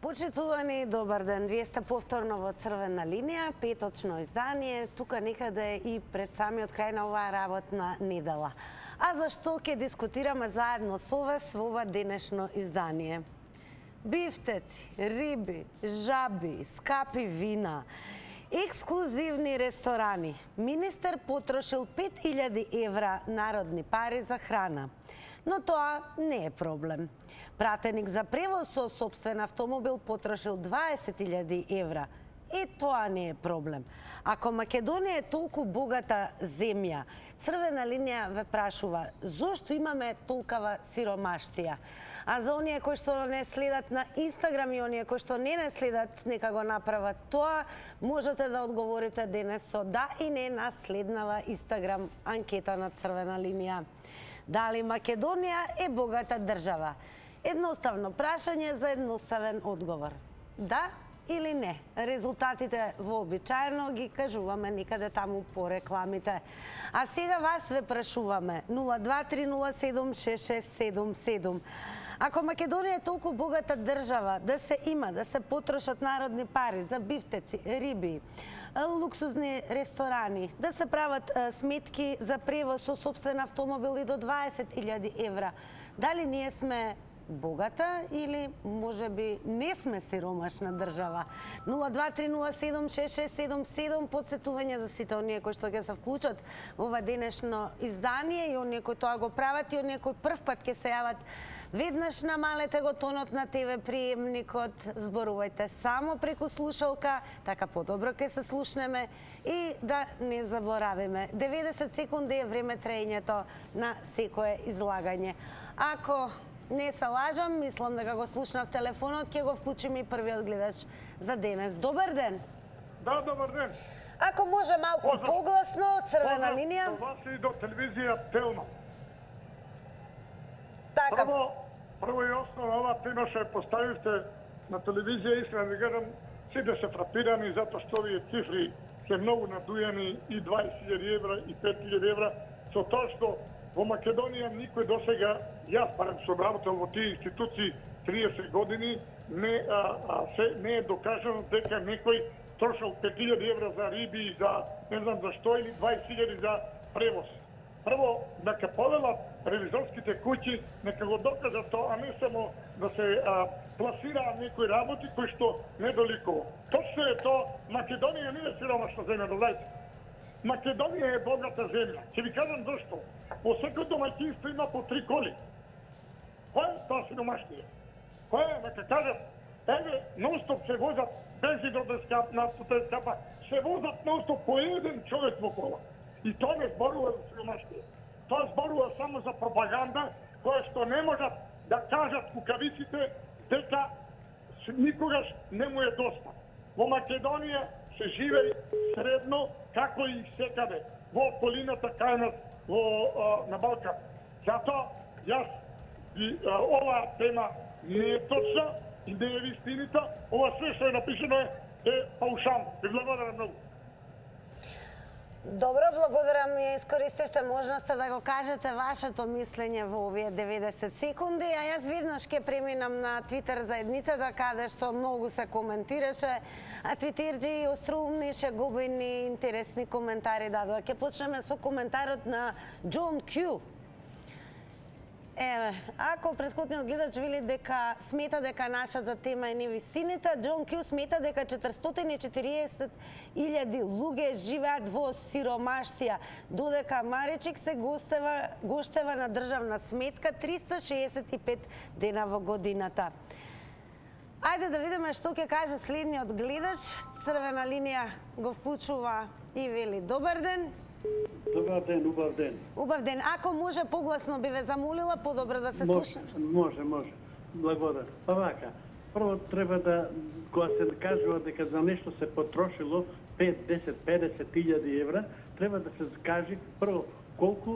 Почитувани, добар ден. Вие сте повторно во Црвена линија, петочно издание, тука некаде и пред самиот крај на оваа работна недела. А зашто ќе дискутираме заедно со вас во ова денешно издание? Бифтеци, риби, жаби, скапи вина, ексклузивни ресторани. Министер потрошил 5000 евра народни пари за храна. Но тоа не е проблем. Пратеник за превоз со собствен автомобил потрошил 20.000 евра. И тоа не е проблем. Ако Македонија е толку богата земја, Црвена линија ве прашува зошто имаме толкава сиромаштија? А за оние кои што не следат на Инстаграм и оние кои што не следат, нека го направат тоа, можете да одговорите денес со да и не на следнава Инстаграм анкета на Црвена линија. Дали Македонија е богата држава? Едноставно прашање за едноставен одговор. Да или не? Резултатите вообичаено ги кажуваме некаде таму по рекламите. А сега вас ве прашуваме 023076677. Ако Македонија е толку богата држава, да се има, да се потрошат народни пари за бифтеци, риби, луксузни ресторани, да се прават сметки за превоз со собствен автомобил и до 20.000 евра, дали ние сме богата или можеби не сме сиромашна држава? 023076677, подсетување за сите оние кои што ќе се вклучат во ова денешно издание и оние кои тоа го прават и оние кои прв пат ќе се јават. Веднаш намалете го тонот на ТВ приемникот, зборувајте само преку слушалка, така подобро ќе се слушнеме и да не заборавиме. 90 секунди е време траењето на секое излагање. Ако не се лажам, мислам дека го слушнав телефонот, ќе го вклучим и првиот гледач за денес. Добар ден! Да, добар ден! Ако може малку погласно, Црвена линија. До вас и до телевизија Телно. Така. Прво и основно ова тема што ја поставивте на телевизија, искрено да кажам, сите се фрапирани затоа што овие цифри се многу надујани и 20.000 евра и 5.000 евра, со тоа што во Македонија никој досега, јас барем сум работел во тие институции 30 години, не е докажано дека некој трошал 5.000 евра за риби и за не знам за што или 20.000 за превоз. Прво, нека повелат ревизорските куќи, нека го докажат тоа, а не само да се пласираат некои работи кои што не доликува. Точно е тоа, Македонија не е сиромашна земја, додајте. Македонија е богата земја. Ќе ви кажам зашто. Во секој домаќинство има по 3 коли. Кој е тоа сиромаштија? Кој е, нека кажат, еве, нон-стоп се возат, бензинот е скап, нафтата е скапа, се возат нон-стоп по еден човек во кола. И тоа не зборува за сиромаштија. Тоа зборува само за пропаганда, која што не можат да кажат кукавиците дека никогаш не му е доста. Во Македонија се живее средно, како и секаде, во околината кај нас на Балкан. Затоа, јас оваа тема не е точна и не е вистинита. Ова све што е напишено е паушално. Ви благодарам многу. Добро, благодарам, ја искористивте можноста да го кажете вашето мислење во овие 90 секунди, а јас веднаш ќе преминам на Твитер заедницата, каде што многу се коментираше, а твитерџи остроумни, шегобени, интересни коментари дадоа. Ќе почнеме со коментарот на Џон Кју. Еве, ако претходниот гледач вели дека смета дека нашата тема е невистинита, Џон Кју смета дека 440.000 луѓе живеат во сиромаштија, додека Маричик се гоштева на државна сметка 365 дена во годината. Ајде да видиме што ќе каже следниот гледач. Црвена линија го вклучува и вели добар ден. Добар ден, убав ден. Убав ден. Ако може погласно би ве замолила, подобро да се слуша. Може. Благодарам. Па вака, прво треба да, кога се кажува дека за нешто се потрошило 5, 10, 50.000 евра, треба да се каже прво колку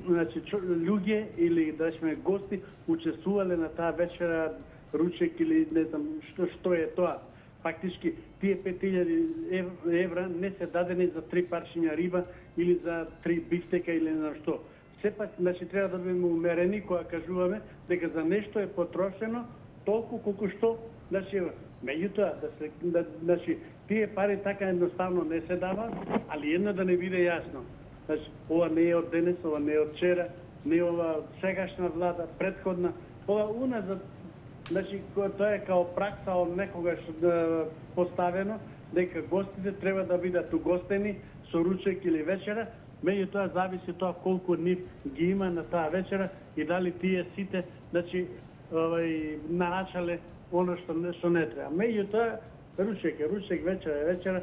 луѓе или да сме гости учествувале на таа вечера, ручек или не знам што е тоа. Фактички, тие 5.000 евра не се дадени за 3 парчиња риба или за 3 бифтека или на што. Сепак, треба да бидеме умерени кога кажуваме дека за нешто е потрошено толку колку што Значи, меѓутоа, значи, тие пари така едноставно не се дават, али едно да не биде јасно. Значи, ова не е од денес, ова не е од вчера, не е ова сегашна влада, предходна, ова уназад, значи, тоа е као пракса од некогаш поставено, дека гостите треба да бидат угостени со ручек или вечера, меѓутоа зависи тоа колку нив ги има на таа вечера и дали тие сите, значи, нарачале оно што не треба. Меѓутоа, ручек е ручек, вечера е вечера,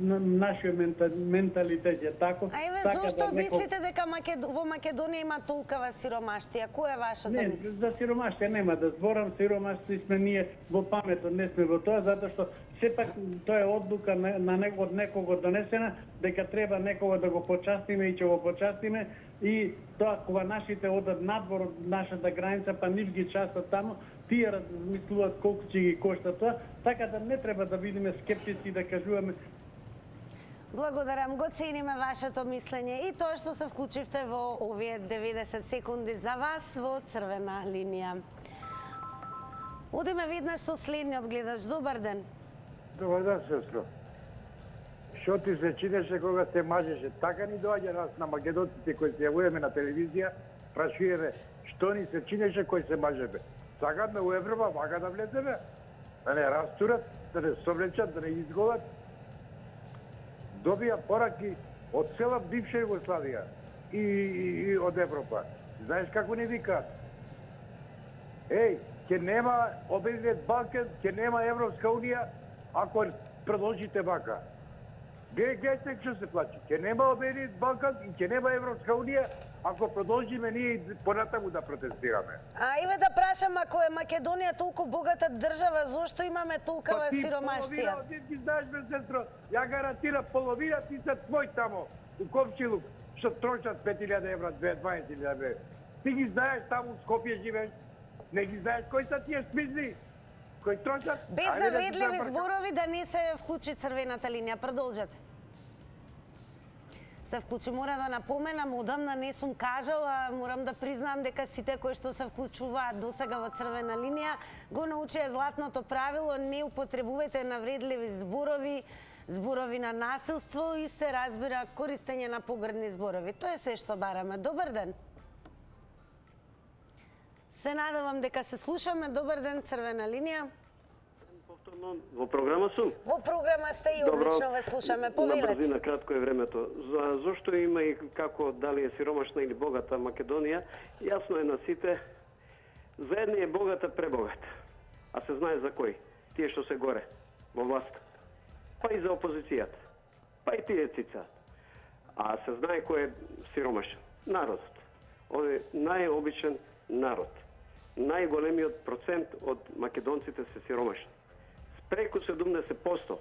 нашиот менталитет е тако. А еве, зошто мислите дека во Македонија има толкова сиромаштија? Кој е вашата мисла? Не, за сиромаштија нема да зборам, сиромашти сме ние во паметот, не сме во тоа, затоа што сепак тоа е одлука од некого донесена, дека треба некого да го почастиме и ќе го почастиме, и тоа кога нашите одат надвор од нашата граница, па нив ги частат таму, тие размислуваат колку ќе ги кошта тоа, така да не треба да бидеме скептици и да кажуваме. Благодарам, го цениме вашето мислење и тоа што се вклучивте во овие 90 секунди за вас во црвена линија. Одиме веднаш со следниот гледач. Добар ден. Добар ден, сестро. Што ти се чинеше кога се мажеше? Така ни доаѓа нас на македонците кои се јавуваме на телевизија, прашуваме што ни се чинеше кои се мажеме. Сакаме у Европа, вака да влеземе, да не растурат, да не совлечат, да не изголат. Добија пораки од цела бивша Југославија и од Европа. Знаеш како ни викаат? Еј, ќе нема Обединет Балкан, ќе нема Европска унија ако продолжите вака. Гледajte што се плачи. Ќе нема Обединет Балкан и ќе нема Европска унија ако продолжиме ние понатаму да протестираме. А еве да прашам, ако е Македонија толку богата држава, зошто имаме толкова сиромаштија? Ти ги знаеш, бе, сестро, ја гарантира половина ти се твој тамо, у Комчилук, што трошат 5.000 евра, 20.000 евра. Ти ги знаеш таму у Скопје живееш, не ги знаеш кои са тие смизни, кои трошат. Без навредливи зборови да не се вклучи црвената линија. Продолжете. Се вклучи, мора да напоменам, одамна не сум кажала, морам да признам дека сите кои што се вклучуваат досега во црвена линија го научија златното правило: не употребувајте навредливи зборови, зборови на насилство и се разбира користење на погрдни зборови. Тоа е се што бараме. Добар ден. Се надевам дека се слушаме. Добар ден, црвена линија. Повторно, во програма сум. Во програма сте и одлично ве слушаме. Повелете. На брзина, кратко е времето. Зошто има и како дали е сиромашна или богата Македонија, јасно е на сите, за едни е богата пребогата. А се знае за кој? Тие што се горе, во власт. Па и за опозицијата. Па и тие цицаат. А се знае кој е сиромашен? Народот. Овој најобичен народ. Најголемиот процент од македонците се сиромашни. Преку 70%,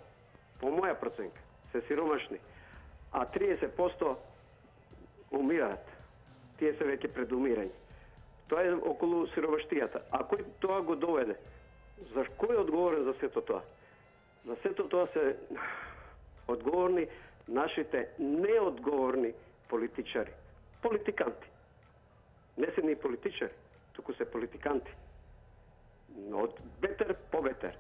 по моја проценка, се сиромашни, а 30% умираат. Тие се веќе пред умирање. Тоа е околу сиромаштијата. А кој тоа го доведе? За кој е одговорен за сето тоа? За сето тоа се одговорни нашите неодговорни политичари. Политиканти. Не се ни политичари, туку се политиканти. Од бетер по бетер.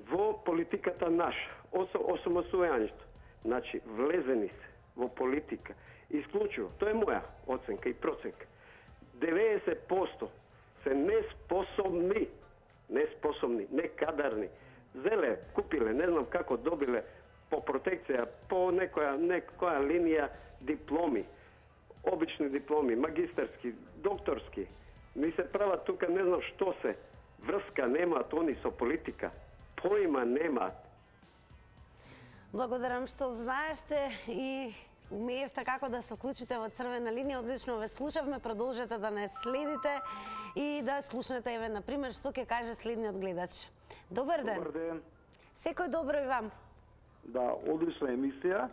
Во политиката наша, осомосвојањето, значи влезени се во политика, исклучиво, тоа е моја оценка и проценка, 90% се неспособни, некадарни, зеле, купиле, не знам како добиле по протекција, по некоја линија дипломи, обични дипломи, магистарски, докторски. Ми се прават тука не знам што се, врска немаат они со политика. Поима нема. Благодарам што знаевте и умеевте како да се вклучите во црвена линија. Одлично ве слушавме, продолжете да не следите и да слушнете, еве, например, што ќе каже следниот гледач. Добар ден. Добар ден. Секој добро и вам. Да, одлична емисија.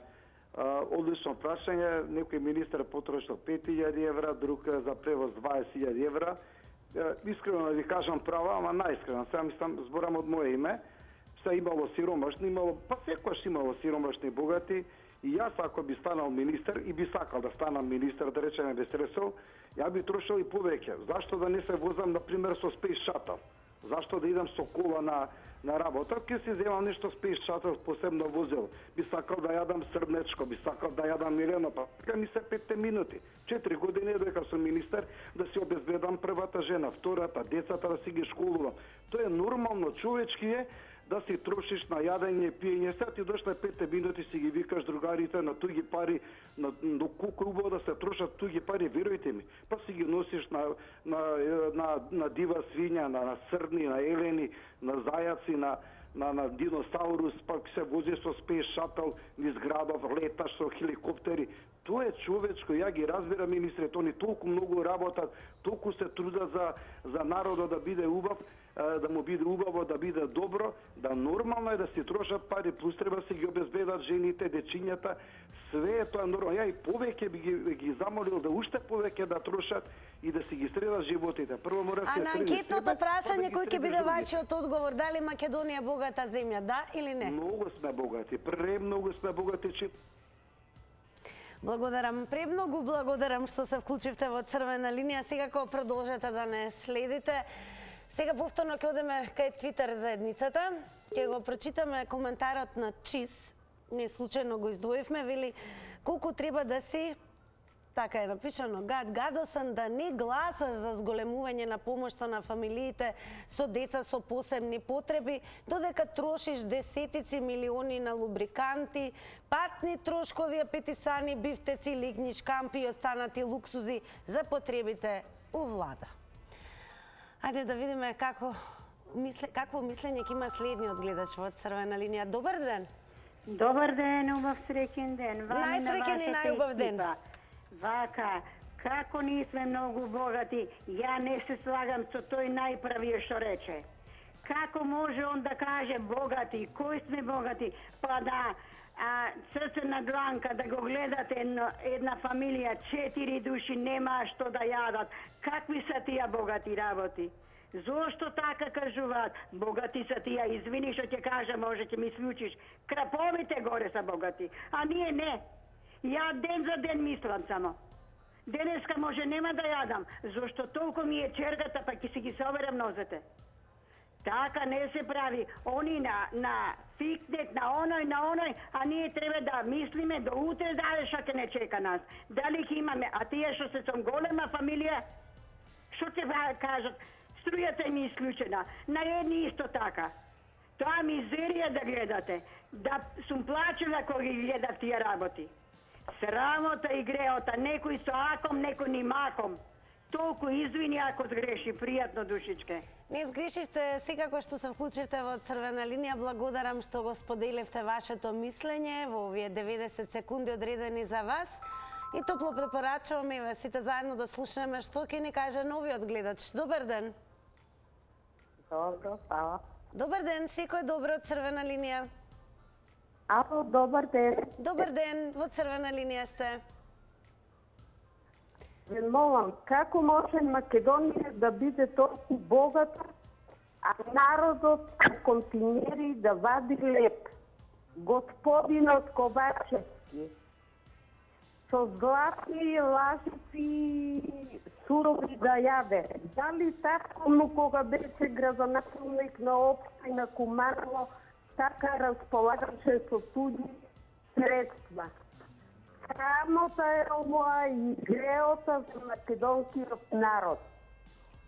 Одлично прашање. Некој министар потрошил 5.000 евра, друг за превоз 20.000 евра. Искрено да ви кажам права, ама најискрено. Сега мислам, зборам од моје име. Имало сиромашни, па секојаш имало сиромашни и богати, и јас ако би станал министер и би сакал да станам министер, да речеме без средства, ја би трошил и повеќе. Зашто да не се возам, например, со Space Shuttle? Зашто да идам со кола на работа, ќе си земам нешто Space Shuttle посебно возило. Би сакал да јадам србнечко, би сакал да јадам милено, па така ми се 5 минути. 4 години дека сум министер, да си обезбедам првата жена, втората, децата да си ги школувам. Тоа е нормално, човечки е да си трошиш на јадење, пиење. Сега ти дошле 5 минути си ги викаш другарите на туги пари, на колку убаво да се трошат туги пари, верујте ми. Па си ги носиш на дива свиња, на срни, на елени, на зајаци, на диносаурус, пак се вози со Space Shuttle низ градов, леташ со хеликоптери. Тоа е човечко, ја ги разбирам министрите, они толку многу работат, толку се трудат за народот да биде убав, да му биде убаво, да биде добро, да нормално е да си трошат пари, плюс треба си ги обезбедат жените, дечињата, све е тоа нормално. Ја и повеќе би ги замолил да уште повеќе да трошат и да си ги средат животите. Прво мора да се на среди анкетното себе, прашање, па кој ќе биде вашиот одговор? Дали Македонија е богата земја, да или не? Многу сме богати, премногу сме богати. Благодарам, премногу благодарам што се вклучивте во Црвена линија. Секако продолжете да не следите. Сега повторно ќе одеме кај Твитер заедницата. Ќе го прочитаме коментарот на Чиз. Не случајно го издвоивме, вели колку треба да си, така е напишано, гадосан да не гласаш за зголемување на помошта на фамилиите со деца со посебни потреби, додека трошиш десетици милиони на лубриканти, патни трошкови, апетисани, бифтеци, лигни, шкампи и останати луксузи за потребите у влада. Ајде да видиме какво мислење ќе има следниот гледач во Црвена линија. Добар ден! Добар ден, убав среќен ден. Најсреќен и најубав ден. Вака, како ние сме многу богати, ја не се слагам со тој најправиот што рече. Како може он да каже богати, кои сме богати, па да црцена дланка да го гледате една фамилија, 4 души нема што да јадат. Какви се тие богати работи? Зошто така кажуваат? Богати се тие, извини што ќе кажа, може ќе ми свучиш. Краповите горе се богати, а ние не. Ја ден за ден мислам само. Денеска може нема да јадам, зашто толку ми е чергата, па ќе си ги соберам нозете. Така не се прави. Они на фикнет, на оној, а ние треба да мислиме до утре дали што ќе не чека нас. Дали ќе имаме, а тие што се со голема фамилија, што ќе кажат? Струјата им е исклучена. На едни исто така. Тоа мизерија да гледате. Да сум плачела кога ги гледав тие работи. Срамота и греота, некој со аком, некој ни маком. Толку извини ако сгреши, пријатно душичке. Не сгрешивте, секако што се вклучивте во Црвена линија, благодарам што го споделивте вашето мислење во овие 90 секунди одредени за вас. И топло препорачуваме и сите заедно да слушнеме што ќе ни каже новиот гледач. Добар ден. Добро, фала. Добар ден, секој добро од Црвена линија. Ало, добар ден. Добар ден, во Црвена линија сте. Ве молам, како може Македонија да биде толку богата, а народот континери да вади леп? Господинот Ковачевски со златни лажици сурови да јаде. Дали така му кога беше градоначалник на општина Куманово, така располагаше со туѓи средства? Срамота е ова и греота за македонскиот народ.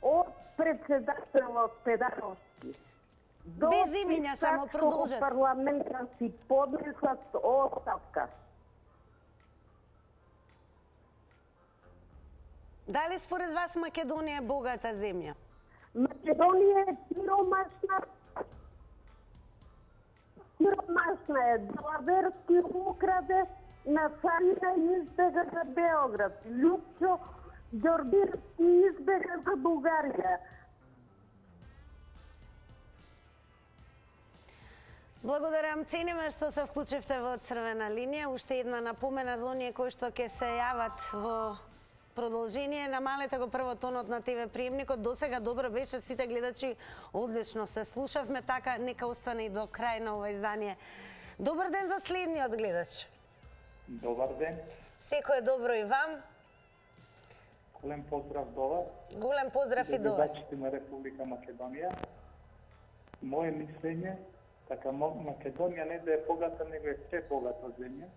Од председателот Педаровски до Без имиња, само продолжете. парламента си поднесат оставка. Дали според вас Македонија е богата земја? Македонија е сиромашна. Сиромашна е. Длаверски украде, на Царина избега за Белград. Лјупчо Ѓорбирски избега за Бугарија. Благодарам, цениме што се вклучивте во Црвена линија. Уште една напомена за оние кои што ќе се јават во продолжение. Намалете го прво тонот на ТВ приемникот. Досега добро беше, сите гледачи одлично се слушавме, така нека остане и до крај на ова издание. Добар ден за следниот гледач. Добар ден. Секој добро и вам. Голем поздрав до вас. Голем поздрав и до вас. Гледачите на Република Македонија. Мое мислење, така Македонија не да е богата, него е пребогата земја.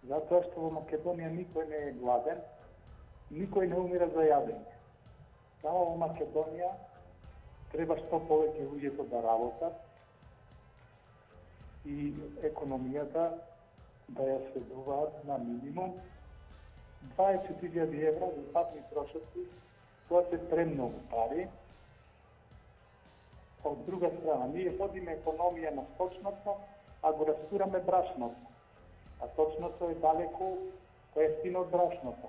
Затоа што во Македонија никој не е гладен, никој не умира за јадење. Само во Македонија треба што повеќе луѓето да работат и економијата да ја сведуваат на минимум. 20.000 евра за патни трошоци, тоа се премногу пари. Од друга страна, ние водиме економија на сточното, а го растураме брашното. А сточното е далеку поевтино од брашното.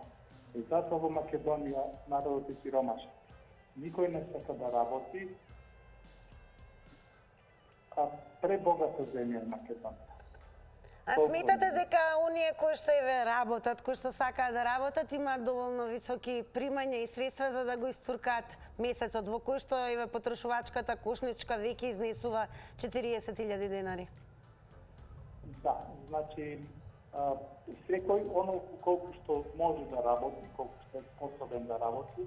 И затоа во Македонија народот е сиромашен. Никој не сака да работи, а пребогата земја е Македонија. А сметате дека оние кои што еве работат, кои што сакаат да работат, имаат доволно високи примања и средства за да го истуркаат месецот, во кој што еве потрошувачката кошничка веќе изнесува 40.000 денари? Да, значи секој оно колку што може да работи, колку што е способен да работи,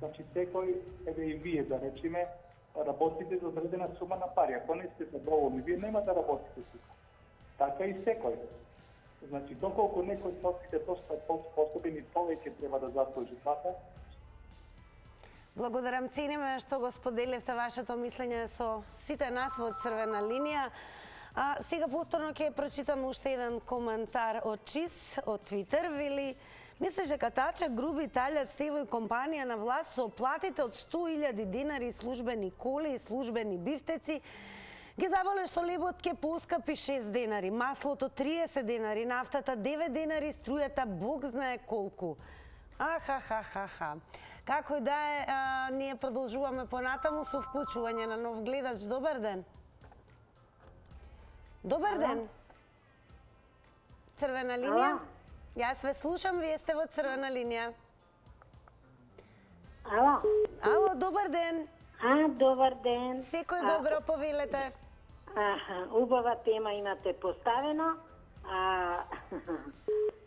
значи секој, еве и вие да речеме, работите за одредена сума на пари. Ако не сте задоволни, вие нема да работите тука. Така и секој. Значи, доколку некој сосите доста способен и повеќе треба да заслужи така. Благодарам, цениме што го споделивте вашето мислење со сите нас во Црвена линија. А сега повторно ќе прочитам уште еден коментар од ЧИС, од Твитер, вели: мислиш дека Тача, Груби, Талјац, Стево и компанија на власт со платите од 100.000 денари, службени коли и службени бифтеци ги заболе што лебот ќе поскапи 6 денари, маслото 30 денари, нафтата 9 денари, струјата Бог знае колку. Аха. Како и да е, ние продолжуваме понатаму со вклучување на нов гледач. Добар ден. Добар ден. Црвена линија? Јас ве слушам, вие сте во Црвена линија. Ало, добар ден. Добар ден. Секој добро, повелете. Убава тема имате поставено.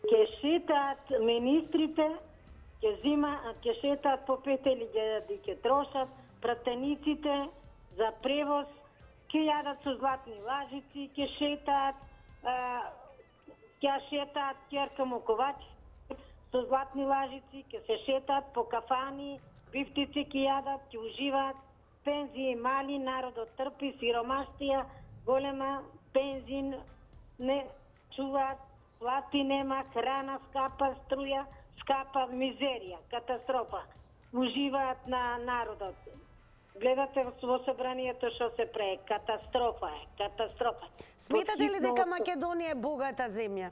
Ке шетаат министрите, ке шетаат по 5.000 ке трошат, пратениците за превоз, ке јадат со златни лажици, ке шетаат, ке шетаат Ќерка Муковач со златни лажици, ке се шетаат по кафани, бифтици ке јадат, ке уживаат, пензии мали, народот трпи, сиромаштија, голема, пензин не чуваат, плати нема, храна скапа, струја скапа, мизерија, катастрофа. Уживаат на народот. Гледате во собранието што се прави, катастрофа е, катастрофа. Сметате ли дека Македонија е богата земја?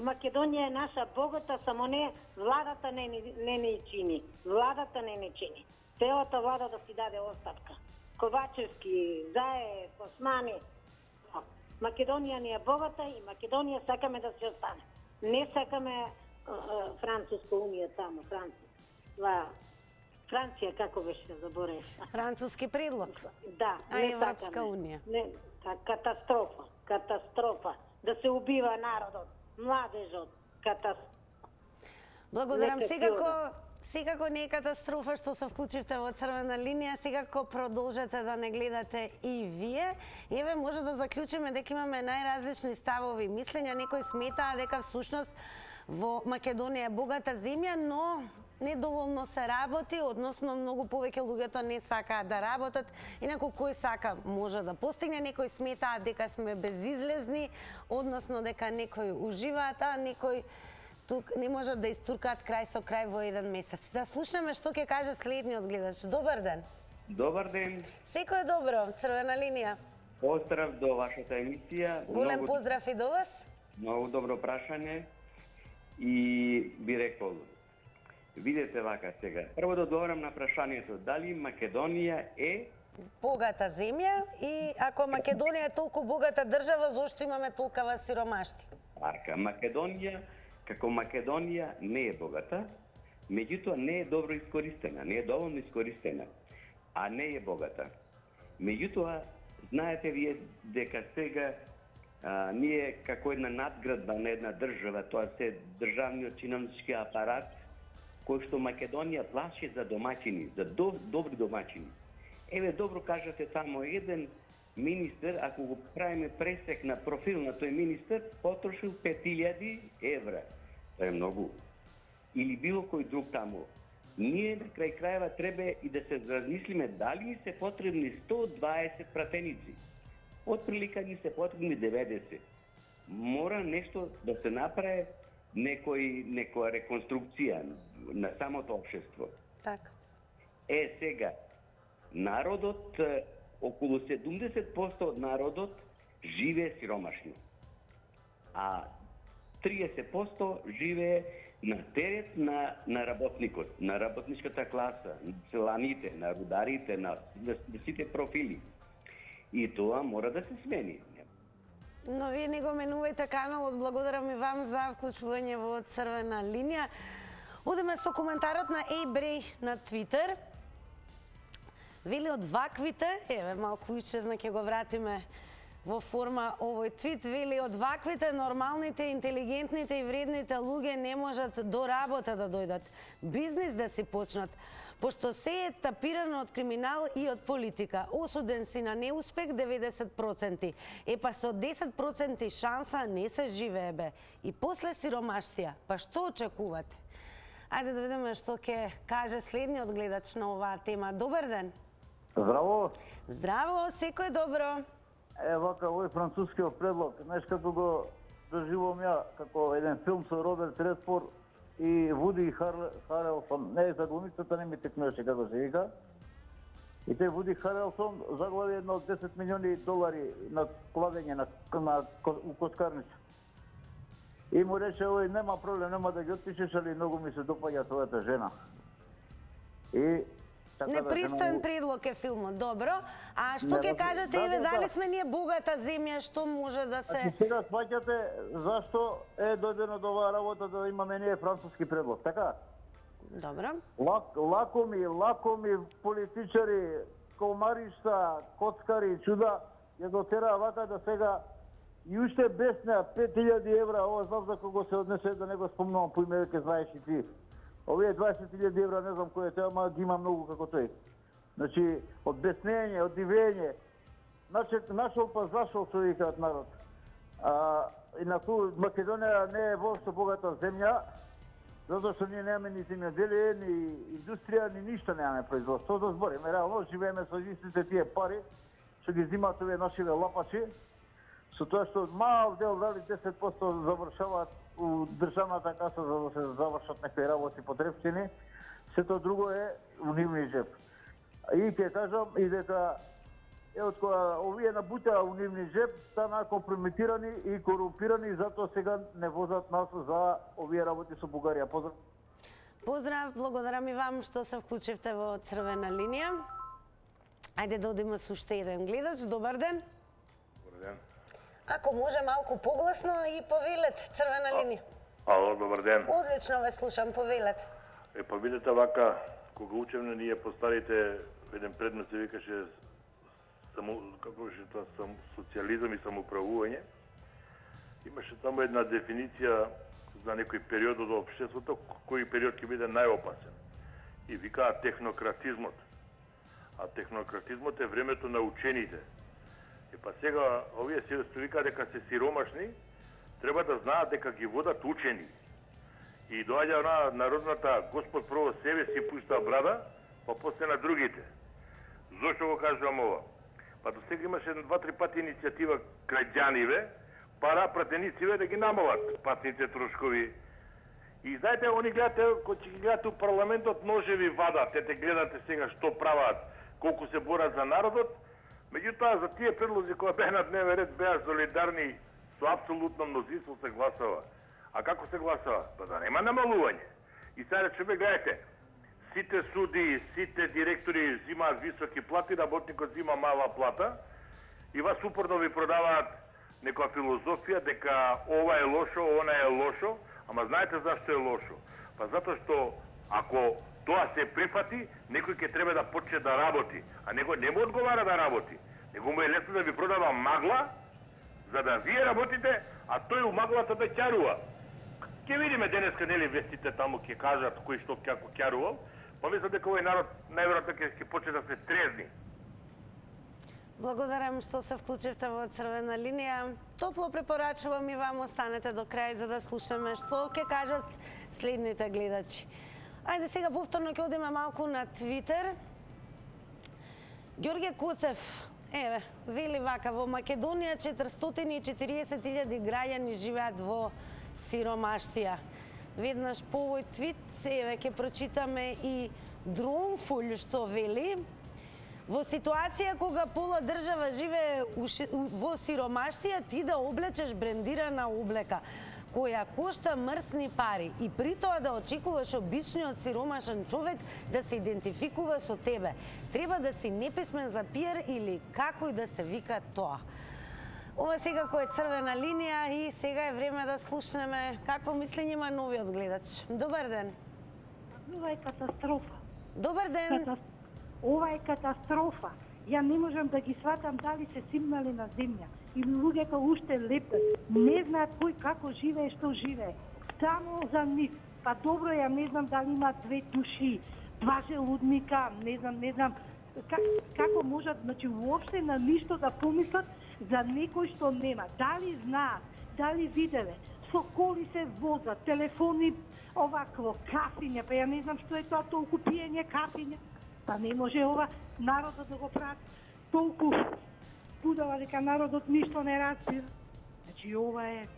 Македонија е наша богата, само не владата не ни чини. Владата не ни чини. Целата влада да си даде оставка. Ковачевски, Заев, Османи. Македонија ни е богата и Македонија сакаме да се остане. Не сакаме Француска унија таму, Франција, како беше, заборев. Француски предлог? Да, не Европска унија. Не, катастрофа. Да се убива народот, младежот, катастрофа. Благодарам. Секако не е катастрофа што се вклучивте во Црвена линија, секако продолжете да не гледате и вие. Еве, може да заклучиме дека имаме најразлични ставови, мислења. Некои сметаа дека всушност во Македонија е богата земја, но недоволно се работи, односно многу повеќе луѓето не сакаат да работат, инаку кој сака може да постигне. Некои сметаат дека сме безизлезни, односно дека некои уживаат, а некои тук не можат да истуркаат крај со крај во еден месец. Да слушнеме што ќе каже следниот гледач. Добар ден. Добар ден. Секој добро, Црвена линија. Поздрав до вашата емисија. Голем поздрав и до вас. Многу добро прашање и би рекол, видете вака сега. Прво да одговорам на прашањето, дали Македонија е богата земја и ако Македонија е толку богата држава, зошто имаме толкова сиромашти? Така, Македонија како Македонија не е богата, меѓутоа не е добро искористена, не е доволно искористена, а не е богата. Меѓутоа, знаете вие дека сега ние како една надградба на една држава, тоа се државниот чиновнички апарат, кој што Македонија плаши за домаќини, за добри домаќини. Еве, добро кажате тамо, еден министер, ако го правиме пресек на профил на тој министер, потрошил 5000 евра. Тоа е многу. Или било кој друг тамо. Ние на крај крајава треба и да се размислиме дали ни се потребни 120 пратеници. Отприлика ни се потребни 90. Мора нешто да се направи, некоја реконструкција на самото општество. Така. Сега, народот, околу 70% од народот живее сиромашно, а 30% живее на терет на работникот, на работничката класа, на селаните, на рударите, на сите профили. И тоа мора да се смени. Но вие не го менувајте каналот. Благодарам и вам за вклучување во црвена линија. Одиме со коментарот на Ебреј на Твитер. Вели од ваквите, еве малку исчезна, ќе го вратиме во форма овој твит, вели од ваквите нормалните, интелигентните и вредните луѓе не можат до работа да дојдат, бизнис да си почнат, пошто се е тапирано од криминал и од политика. Осуден си на неуспех 90%. Па со 10% шанса не се живее бе. И после сиромаштија, па што очекувате? Ајде да видиме што ќе каже следниот гледач на оваа тема. Добар ден. Здраво. Здраво, секој добро. Вака, овој францускиот предлог, знаеш како го доживувам ја, како еден филм со Роберт Редфорд и Вуди Харелсон, не, за глумицата не ми текнеше како се вика. И тој Вуди Харелсон заглави едно од 10 милиони долари на кладење у коскарница. И му рече, овој нема проблем, нема да ги отпишеш, али многу ми се допаѓа твојата жена. И непристоен предлог е филмот, добро. А што ќе кажете, еве, дали сме ние богата земја, што може да се... Сега сваќате зашто е дојдено до оваа работа да имаме ние француски предлог, така? Добро. Лако ми политичари, комаришта, коцкари, чуда, ја дотераа вака да сега и уште беснеа 5000 евра, ова знам за кого се однесе, да не го спомнувам по име, ке знаеш и ти. Овие 20.000 евра, не знам кој е тоа, ама ги има многу како тој. Значи, од беснење, од дивење, нашол па зашол, што викаат народ. Инаку, Македонија не е воопшто богата земја, затоа што ние немаме ни земјоделие, ни индустрија, ни ништо немаме производство. Да збориме, реално живееме со истите тие пари, што ги зимаат овие нашиве лапачи, со тоа што мал дел, дали 10% завршаваат у државната каса за да се завршат некои работи потребштини, сето друго е у нивни жеп. И ќе кажам и дека од која овие набутеа у нивни жеп, станаа компрометирани и корумпирани, затоа сега не возат нас за овие работи со Бугарија. Поздрав! Поздрав, благодарам и вам што се вклучивте во црвена линија. Ајде да одиме со уште еден гледач. Добар ден. Добар ден. Ако може малку погласно и повелете, црвена линија. Ало, добар ден. Одлично ве слушам, повелете. Па видите вака, кога учевме ние по старите, еден предмет се викаше како беше тоа, социјализам и самоуправување. Имаше таму една дефиниција за некој период од општеството, кој период ќе биде најопасен. И викаат технократизмот. А технократизмот е времето на учените. Па сега, овие се викаат дека се сиромашни, треба да знаат дека ги водат учени. И доаѓа она народната Господ прво себе си пушта брада, па после на другите. Зошто го кажувам ова? Па до сега имаше 2-3 пати иницијатива граѓаниве, пара пратенициве да ги намалат патните трошкови. И знаете, они гледате, кој ќе ги гледате у парламентот, ножеви вадат, те гледате сега што прават, колку се борат за народот. Меѓутоа, за тие предлози кои беа на дневен ред беа солидарни, со апсолутно мнозинство се гласава. А како се гласава? Па да нема намалување. И сега човек, гледате, сите суди, сите директори взимаат високи плати, работникот взима мала плата и вас упорно ви продаваат некоја филозофија дека ова е лошо, она е лошо, ама знаете зашто е лошо? Па затоа што ако тоа се прифати, некој ќе треба да почне да работи, а некој не му одговара да работи. Него му е лесно да ви продава магла, за да вие работите, а тој у маглата да ќарува. Ќе видиме денеска, нели, вестите таму ќе кажат кој што како ќарувал, па мислам дека овој народ најверојатно ќе почне да се трезни. Благодарам што се вклучивте во Црвена линија. Топло препорачувам и вам останете до крај за да слушаме што ќе кажат следните гледачи. Ајде сега повторно ќе одиме малку на Твитер. Ѓорѓе Коцев, еве, вели вака, во Македонија 440.000 граѓани живеат во сиромаштија. Веднаш по овој твит, еве, ќе прочитаме и Дронфуль што вели. Во ситуација кога пола држава живее во сиромаштија, ти да облечеш брендирана облека, која кошта мрсни пари и при тоа да очекуваш обичниот сиромашен човек да се идентификува со тебе. Треба да си неписмен за пиар или како и да се вика тоа. Ова секако е Црвена линија и сега е време да слушнеме какво мислење има новиот гледач. Добар ден. Ова е катастрофа. Добар ден. Ова е катастрофа. Ја не можам да ги сватам дали се симнали на земја или луѓето уште лепат. Не знаат кој како живее, што живее. Само за нив. Па добро, ја не знам дали има две души, два желудника, не знам. Како можат, значи, уопште на ништо да помислат за некој што нема. Дали знаат, дали виделе, со коли се возат, телефони, овакво, кафиња, па ја не знам што е тоа толку пиење кафиња. Па не може ова народот да го прави толку будала дека народот ништо не разбира. Значи ова е...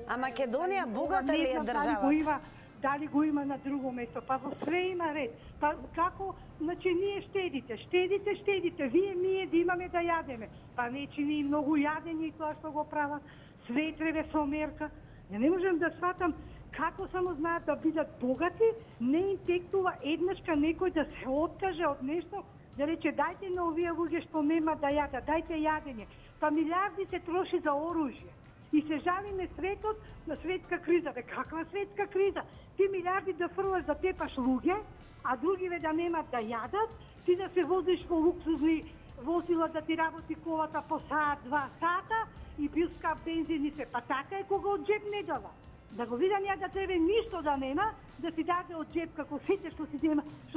А Македонија богата ли е државата? Дали го има на друго место? Па во све има ред. Па како, значи ние штедите, вие ние да имаме да јадеме. Па не чини многу јадење и тоа што го прават. Све треба со мерка. Ја не можем да сватам како само знаат да бидат богати, не им текнува еднашка некој да се откаже од нешто, да рече дајте на овие луѓе што нема да јадат, дајте јадење. Па милиарди се троши за оружје. И се жалиме светот на светска криза. Бе, каква светска криза? Ти милиарди да фрлаш да тепаш луѓе, а другиве да немат да јадат, ти да се возиш во луксузни возила да ти работи колата по саат, 2 сата и бил скап бензин и се. Па така е кога од джеб не дава. Да го видам ја да тебе ништо да нема, да си даде од джеб како сите што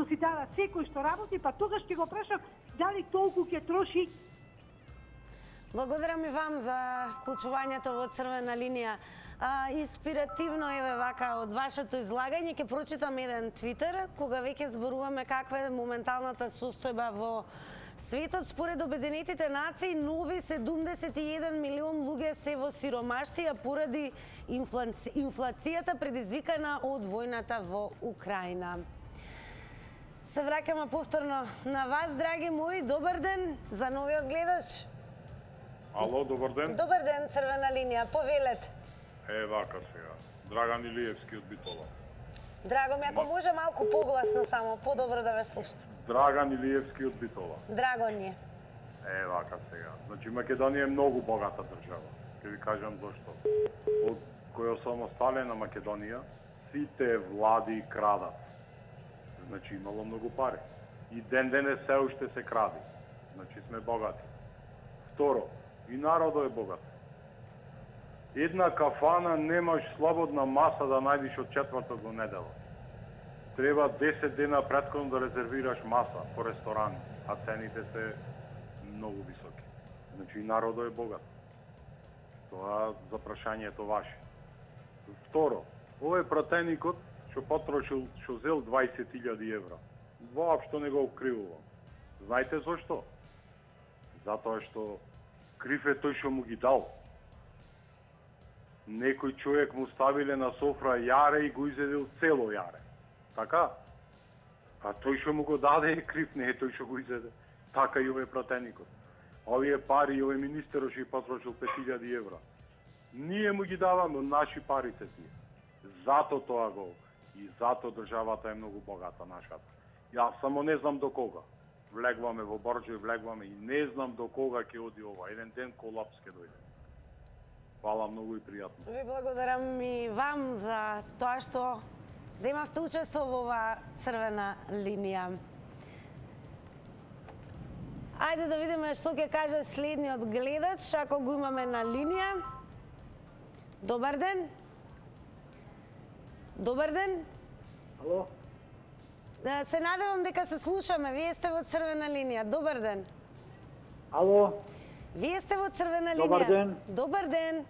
си дава секој што работи, па тогаш ќе го прашам дали толку ќе троши. Благодарам и вам за вклучувањето во Црвена линија. Инспиративно еве вака од вашето излагање ќе прочитам еден твитер кога веќе зборуваме каква е моменталната состојба во светот. Според Обединетите нации, нови 71 милион луѓе се во сиромаштија поради инфлацијата предизвикана од војната во Украина. Се враќаме повторно на вас, драги мои. Добар ден за новиот гледач. Ало, добар ден. Добар ден, Црвена линија, повелете. Вака сега. Драган Илиевски од Битола. Драго ми, ако може малку погласно само, подобро да ве слушам. Драган Илиевски од Битола. Драго ни е. Вака сега. Значи Македонија е многу богата држава. Ќе ви кажам зашто. Од која самосталена Македонија, сите влади крадат. Значи имало многу пари. И ден се уште се кради. Значи сме богати. Второ, и народот е богат. Една кафана немаш слободна маса да најдиш од четврток до недела. Треба 10 дена претходно да резервираш маса по ресторани, а цените се многу високи. Значи народот е богат. Тоа за прашањето ваше. Второ, овој пратеникот што потрошил, што зел 20.000 евра. Воопшто не го укривувам. Знаете зашто? Затоа што крив е тој што му ги дал. Некој човек му ставиле на софра јаре и го изедел цело јаре. Така? А тој што му го даде е крив, не е тој што го изеде. Така и овој пратеникот. Овие пари и овој министерот што потрошил 5.000 евра. Ние му ги даваме од наши пари се тие. Зато тоа го и зато државата е многу богата нашата. Јас само не знам до кога. Влегваме во борџа и влегваме и не знам до кога ќе оди ова. Еден ден колапс ќе дојде. Фала многу и пријатно. Ви благодарам и вам за тоа што земавте учество во оваа Црвена линија. Ајде да видиме што ќе каже следниот гледач, ако го имаме на линија. Добар ден. Добар ден. Ало. Се надевам дека се слушаме. Вие сте во Црвена линија. Добар ден. Ало? Вие сте во црвена линија. Добар ден. Добар ден.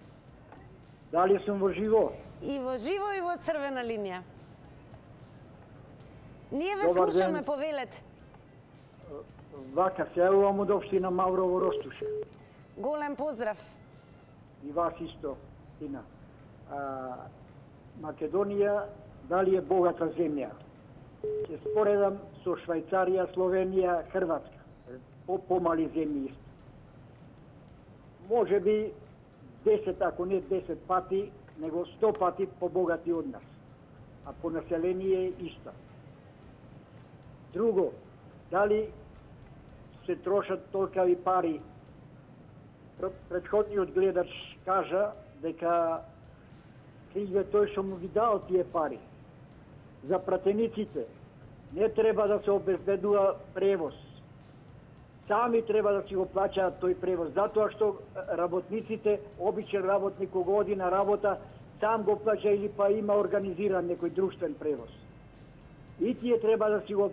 Дали сум во живо? И во живо и во црвена линија. Ние ве Добар слушаме, ден. повелете. Вака, се јавувам од општина Маврово Ростуше. Голем поздрав. И вас исто, Тина. Македонија, дали е богата земја? Ќе споредам со Швајцарија, Словенија, Хрватска. Помали земји исто. Може би 10, ако не 10 пати, него 100 пати побогати од нас. А по население исто. Друго, дали се трошат толкави пари? Предходниот гледач кажа дека криј тој што му ги дал тие пари. За пратениците не треба да се обезбедува превоз. Сами треба да си го плаќаат тој превоз, затоа што работниците, обичен работник кога оди на работа, сам го плаќа или па има организиран некој друштвен превоз. И тие треба да си го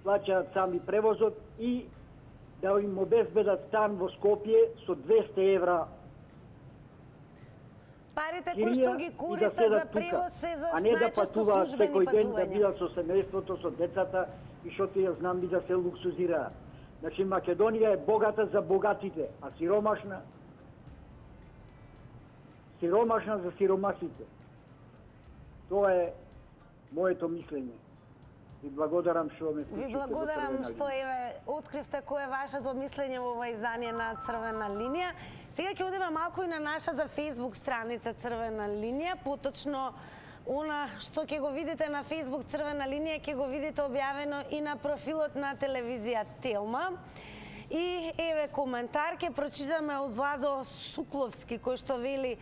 плаќаат сами превозот и да им обезбедат стан во Скопје со 200 евра. Парите кои што ги користат за превоз се за а не да патуваат секој ден, да патувања. бидат со семејството, со децата и што ти ја знам и да се луксузираат. Значи Македонија е богата за богатите, а сиромашна за сиромасите. Тоа е моето мислење. Ви благодарам што ме слушате. Ви благодарам што откривте кое е вашето мислење во ова издание на Црвена линија. Сега ќе одиме малку и на нашата Facebook страница Црвена линија, поточно она што ќе го видите на Facebook Црвена линија ќе го видите објавено и на профилот на телевизија Телма. И еве коментар ќе прочитаме од Владо Сукловски кој што вели: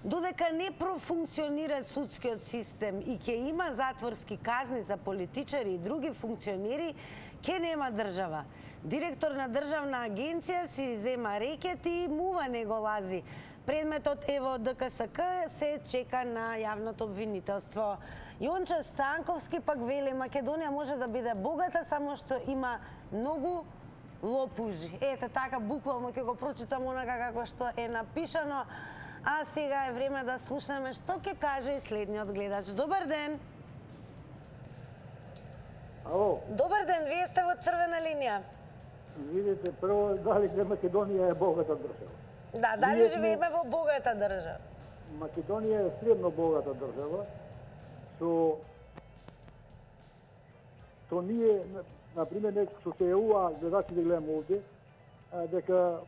додека не профункционира судскиот систем и ќе има затворски казни за политичари и други функционери, ќе нема држава. Директор на државна агенција си зема рекет и мува не го лази. Предметот ево ДКСК се чека на јавното обвинителство. Јонче Станковски пак вели: Македонија може да биде богата, само што има многу лопужи. Ете така буквално ќе го прочитам онака како што е напишано. А сега е време да слушаме што ќе каже и следниот гледач. Добар ден. Ало. Добар ден, вие сте во Црвена линија. Видите, прво, дали Македонија е богата држава? Да, дали живееме во богата држава? Македонија е средно богата држава, со ние, например, што се јавува, гледачи да гледаме овде, дека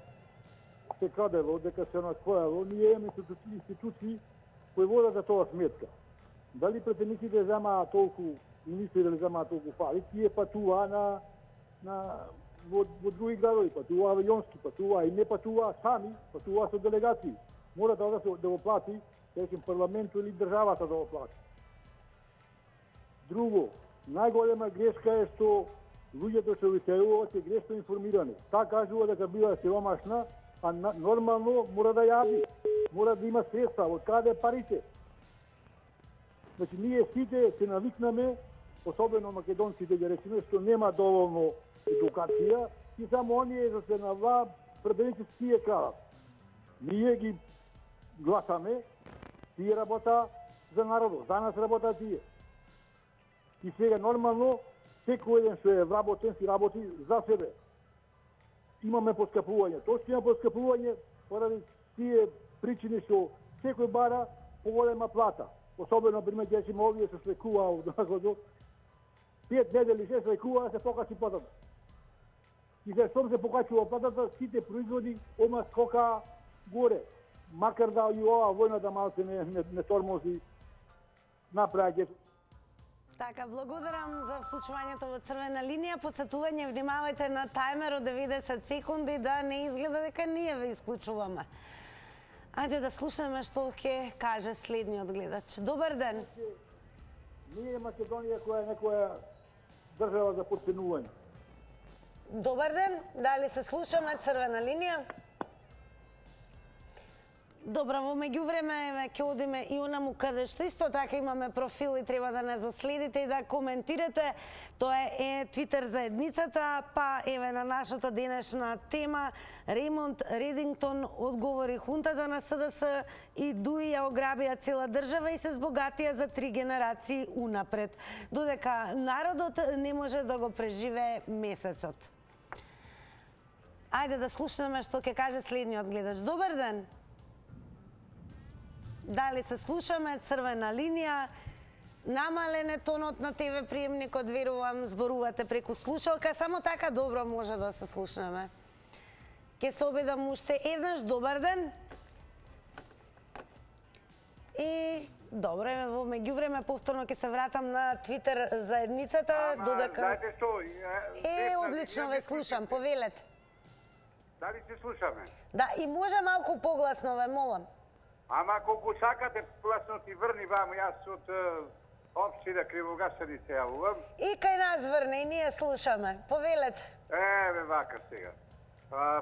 се крадело, дека се наскојало, ние имаме институции кои водат за тоа сметка. Дали претениците земаат толку, министри дали земаат толку пари, тие патуваа во други градови, патуваа авионски, патуваа и не патуваа сами, патуваа со делегации. Мора да го плати, речем, парламентот или државата да го плати. Друго, најголема грешка е што луѓето што висејуваат се грешно информирани. Та кажува дека била сиромашна, а нормално мора да јади, мора да има средства, од каде парите. Значи, ние сите се навикнаме, особено македонците, да речеме, што нема доволно едукација и само оние за се на власт претениците тие крадат. Ние ги гласаме, тие работа за народот, за нас работа тие. И сега нормално, секој еден што е вработен си работи за себе. Имаме поскапување. Тоа што има поскапување, поради тие причини што секој бара поголема плата. Особено, например, ќе речеме овие што слекуваа од нагодот, 5 недели се слекуваа, се покачи платата. И за што се покачува платата, сите производи ома скока горе. Макар да и ова војната малце не тормози напреде. Така, благодарам за вклучувањето во Црвена линија. Подсетување, внимавајте на тајмерот 90 секунди да не изгледа дека ние ве исклучуваме. Ајде да слушаме што ќе каже следниот гледач. Добар ден. Ние Македонија која е некоја држава за подценување. Добар ден, дали се слушаме Црвена линија? Добро, во меѓувреме ќе одиме и онаму каде што исто така имаме профил и треба да не заследите и да коментирате. Тоа е Твитер заедницата, па еве на нашата денешна тема Реймонд Редингтон одговори хунтата на СДС и ДУИ ја ограбија цела држава и се збогатија за 3 генерации унапред, додека народот не може да го преживее месецот. Ајде да слушнеме што ќе каже следниот гледач. Добар ден! Дали се слушаме? Црвена линија. Намален е тонот на ТВ приемникот, верувам, зборувате преку слушалка. Само така добро може да се слушнеме. Ке се обидам уште еднаш. Добар ден. И добро, во меѓувреме повторно ќе се вратам на Твитер заедницата, додека... Знаете што? Одлично ве слушам, повелете. Дали се слушаме? Да, и може малку погласно, ве молам. Ама колку сакате гласно ти врни вам, јас од општина Кривогасани се јавувам. И кај нас врне, и ние слушаме. Повелете. Еве вака сега.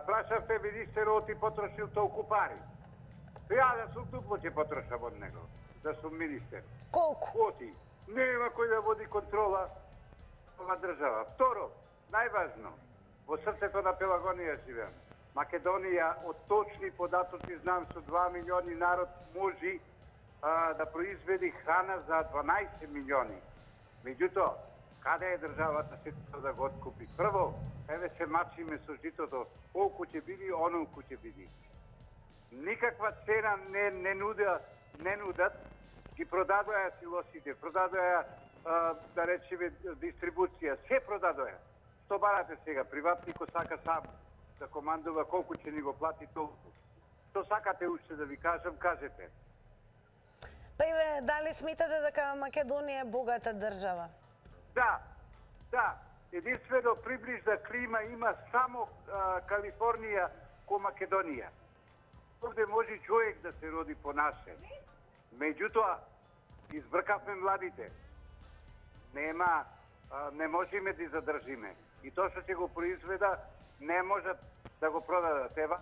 Прашавте министерот и потрошил толку пари. Ја да сум дупло ќе потрошам од него, да сум министер. Колку? Оти. Нема кој да води контрола ова држава. Второ, најважно, во срцето на Пелагонија живеам. Македонија од точни податоци знам со 2 милиони народ може да произведи храна за 12 милиони. Меѓутоа, каде е државата сето да го откупи? Прво, еве се мачиме со житото, колку ќе биди, онолку ќе биди. Никаква цена не нудат, ги продадоја силосите, продадоја, да речеме, дистрибуција, се продадоја. Што барате сега? Приватникот сака сам да командува, колку ќе ни го плати толку. Што сакате уште да ви кажам, кажете. Па и дали сметате дека Македонија е богата држава? Да. Единствено приближна клима има само Калифорнија ко Македонија. Овде може човек да се роди по наше. Меѓутоа, избркавме младите. Не можеме да задржиме. И тоа што ќе го произведа, не можат да го продадат. Ева.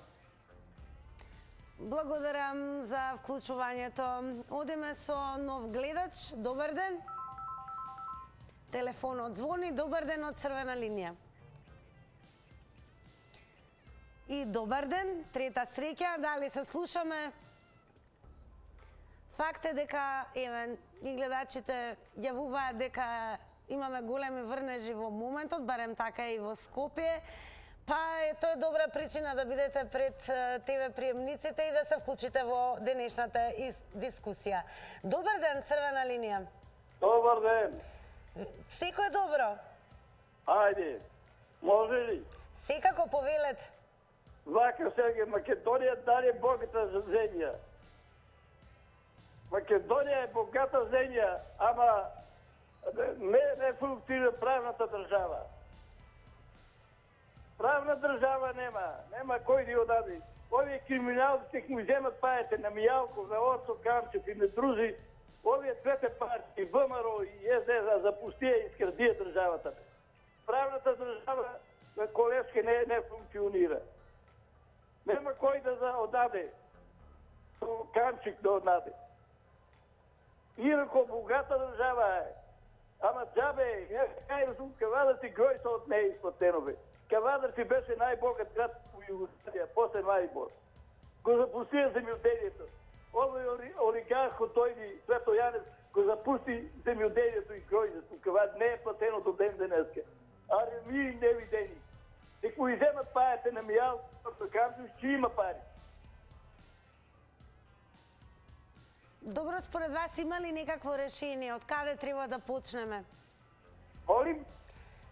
Благодарам за вклучувањето. Одиме со нов гледач. Добар ден. Телефонот звони. Добар ден од Црвена линија. И добар ден. Трета среќа. Дали се слушаме? Факт е дека и гледачите јавуваат дека имаме големи врнежи во моментот, барем така и во Скопје. Па тоа е добра причина да бидете пред ТВ приемниците и да се вклучите во денешната дискусија. Добар ден, Црвена линија. Добар ден. Секој добро? Ајде, може ли? Секако, повелете. Вака сега, Македонија дали е богата земја. Македонија е богата земја, ама не функционира правната држава. Правна држава нема кој да ја даде. Овие криминалци ќе му земат парите на Мијалков, на Орцо Камчев и на други. Овие двете партии, ВМРО и СДС, запустија и скрадија државата. Правната држава на Колевски не функционира. Нема кој да отдаде. Камчик да отдаде. Инако богата држава е. Ама джабе, кај сум Кавадар си гројса од неја исплатено бе. Кавадар си беше најбогат град во Југославија, после Марибор. Го запустија земјоделието. Овој олигархот дојди, Свето Јанец, го запусти земјоделието и гројдето. Кавадар не е платено до ден денеска. Али ми невидени. Неко иземат парите на Мијал, Камчев, ќе има пари. Добро, според вас има ли некакво решение? Од каде треба да почнеме? Молим?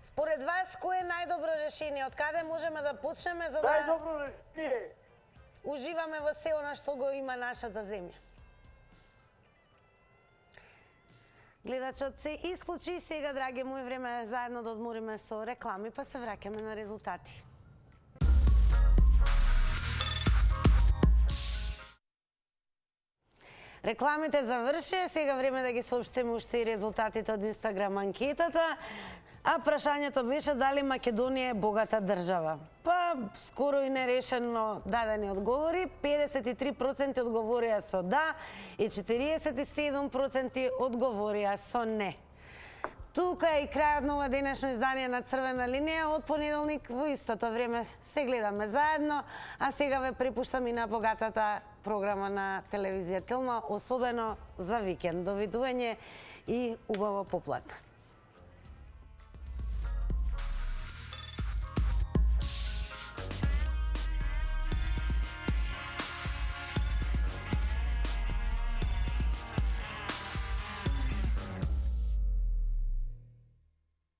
Според вас, кој е најдобро решение? Од каде можеме да почнеме за да... Најдобро решение? Уживаме во се она што го има нашата земја. Гледачот се исклучи. Сега, драги мои, време е заедно да одмориме со реклами, па се враќаме на резултати. Рекламите завршија, сега време да ги соопштиме уште и резултатите од Инстаграм анкетата. А прашањето беше дали Македонија е богата држава. Па, скоро и нерешено дадени одговори. 53% одговорија со да и 47% одговорија со не. Тука е и крајот на ова денешно издание на Црвена линија. Од понеделник во истото време се гледаме заедно, а сега ве препуштам и на богатата програма на телевизија Тилма, особено за викенд. Довидување и убаво поплатна.